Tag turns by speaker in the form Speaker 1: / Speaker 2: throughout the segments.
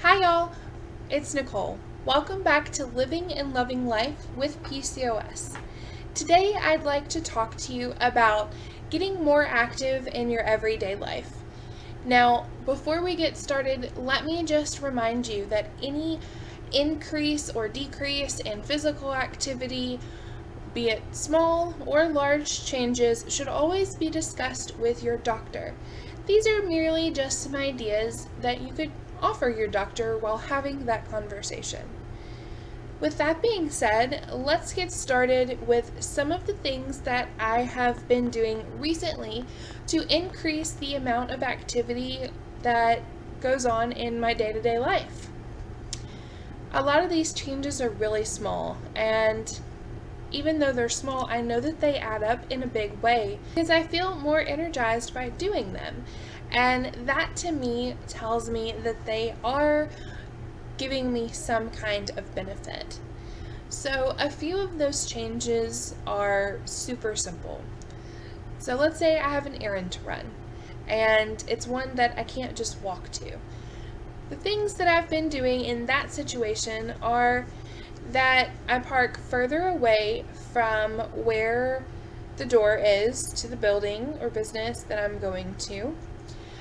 Speaker 1: Hi y'all, it's Nicole. Welcome back to Living and Loving Life with PCOS. Today I'd like to talk to you about getting more active in your everyday life. Now, before we get started, let me just remind you that any increase or decrease in physical activity, be it small or large changes, should always be discussed with your doctor. These are merely just some ideas that you could offer your doctor while having that conversation. With that being said, let's get started with some of the things that I have been doing recently to increase the amount of activity that goes on in my day-to-day life. A lot of these changes are really small, and even though they're small, I know that they add up in a big way because I feel more energized by doing them. And that to me tells me that they are giving me some kind of benefit. So a few of those changes are super simple. So let's say I have an errand to run, and it's one that I can't just walk to. The things that I've been doing in that situation are that I park further away from where the door is to the building or business that I'm going to,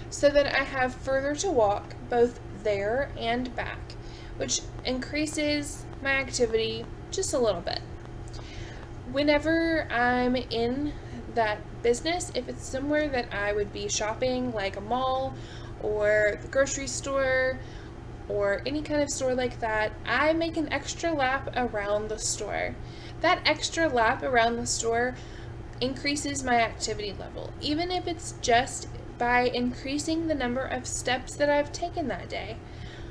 Speaker 1: so that I have further to walk both there and back, which increases my activity just a little bit. Whenever I'm in that business, if it's somewhere that I would be shopping, like a mall or the grocery store or any kind of store like that, I make an extra lap around the store. That extra lap around the store increases my activity level, even if it's just by increasing the number of steps that I've taken that day.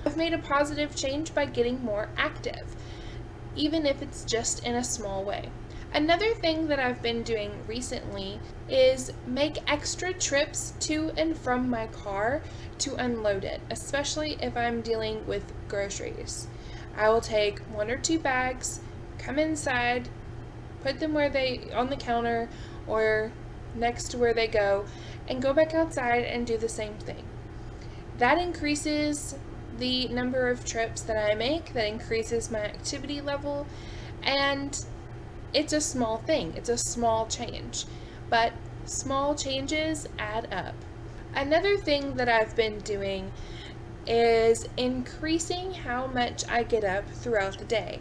Speaker 1: I've made a positive change by getting more active, even if it's just in a small way. Another thing that I've been doing recently is make extra trips to and from my car to unload it, especially if I'm dealing with groceries. I will take 1 or 2 bags, come inside, put them on the counter or next to where they go, and go back outside and do the same thing. That increases the number of trips that I make, that increases my activity level, and it's a small thing. It's a small change, but small changes add up. Another thing that I've been doing is increasing how much I get up throughout the day.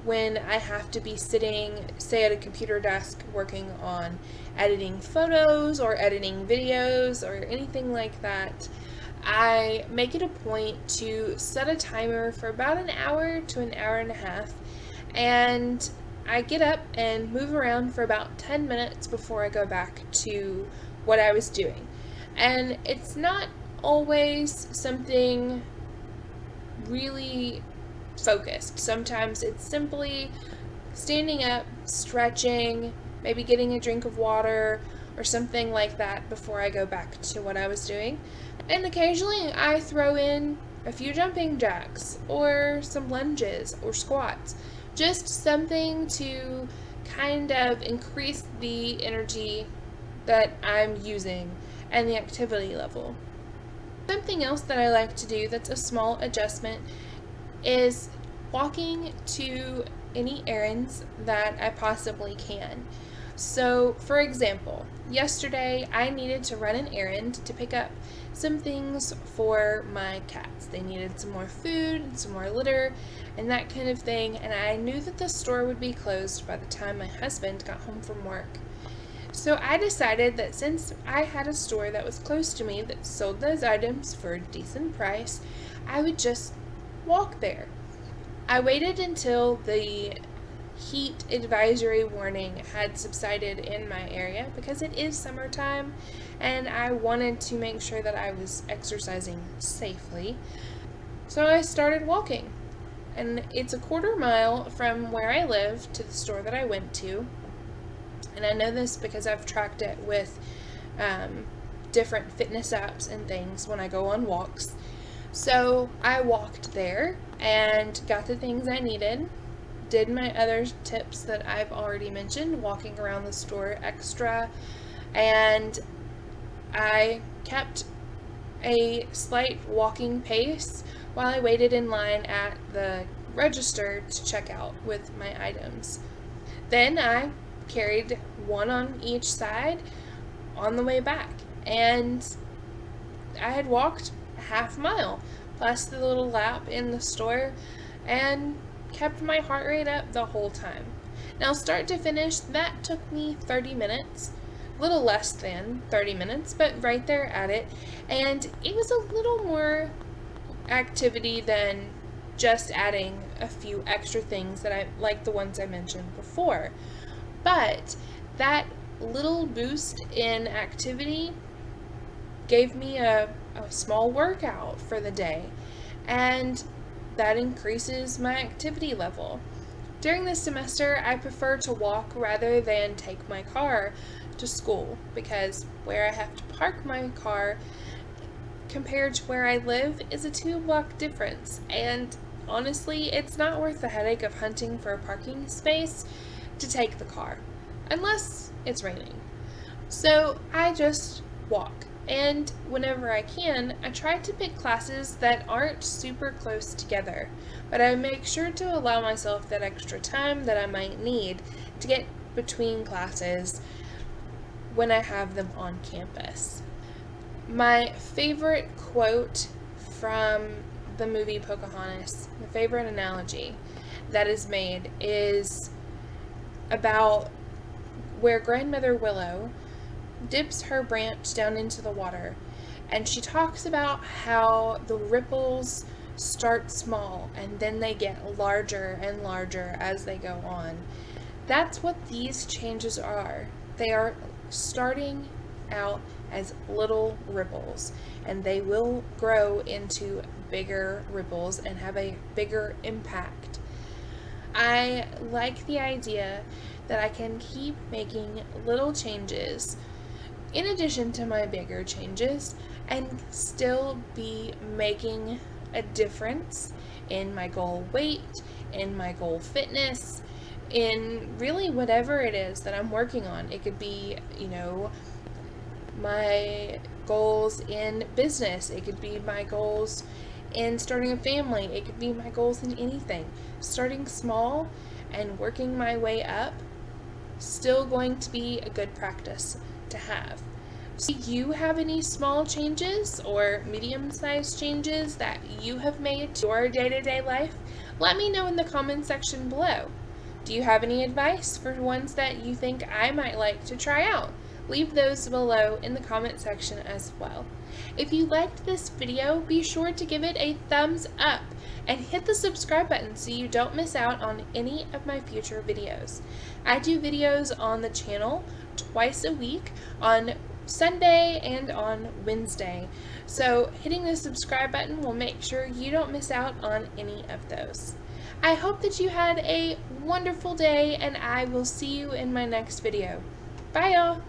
Speaker 1: When I have to be sitting, say, at a computer desk working on editing photos or editing videos or anything like that, I make it a point to set a timer for about an hour to an hour and a half, and I get up and move around for about 10 minutes before I go back to what I was doing. And it's not always something really focused. Sometimes it's simply standing up, stretching, maybe getting a drink of water or something like that before I go back to what I was doing. And occasionally I throw in a few jumping jacks or some lunges or squats, just something to kind of increase the energy that I'm using and the activity level. Something else that I like to do that's a small adjustment is walking to any errands that I possibly can. So, for example, yesterday I needed to run an errand to pick up some things for my cats. They needed some more food and some more litter and that kind of thing, and I knew that the store would be closed by the time my husband got home from work. So I decided that since I had a store that was close to me that sold those items for a decent price, I would just walk there. I waited until the heat advisory warning had subsided in my area because it is summertime and I wanted to make sure that I was exercising safely. So I started walking, and it's a 1/4 mile from where I live to the store that I went to. And I know this because I've tracked it with different fitness apps and things when I go on walks. So I walked there and got the things I needed, did my other tips that I've already mentioned, walking around the store extra, and I kept a slight walking pace while I waited in line at the register to check out with my items. Then I carried one on each side on the way back, and I had walked a half mile plus the little lap in the store and kept my heart rate up the whole time. Now, start to finish, that took me 30 minutes, a little less than 30 minutes, but right there at it, and it was a little more activity than just adding a few extra things that I like the ones I mentioned before. But that little boost in activity gave me a small workout for the day, and that increases my activity level. During this semester, I prefer to walk rather than take my car to school, because where I have to park my car compared to where I live is a 2-block difference, and honestly, it's not worth the headache of hunting for a parking space to take the car, unless it's raining. So I just walk, and whenever I can, I try to pick classes that aren't super close together, but I make sure to allow myself that extra time that I might need to get between classes when I have them on campus. My favorite quote from the movie Pocahontas, the favorite analogy that is made, is about where Grandmother Willow dips her branch down into the water, and she talks about how the ripples start small and then they get larger and larger as they go on. That's what these changes are. They are starting out as little ripples, and they will grow into bigger ripples and have a bigger impact. I like the idea that I can keep making little changes in addition to my bigger changes and still be making a difference in my goal weight, in my goal fitness, in really whatever it is that I'm working on. It could be, my goals in business. It could be my goals in starting a family. It could be my goals in anything. Starting small and working my way up, still going to be a good practice to have. So do you have any small changes or medium-sized changes that you have made to your day-to-day life? Let me know in the comment section below. Do you have any advice for ones that you think I might like to try out? Leave those below in the comment section as well. If you liked this video, be sure to give it a thumbs up and hit the subscribe button so you don't miss out on any of my future videos. I do videos on the channel twice a week, on Sunday and on Wednesday. So hitting the subscribe button will make sure you don't miss out on any of those. I hope that you had a wonderful day, and I will see you in my next video. Bye y'all!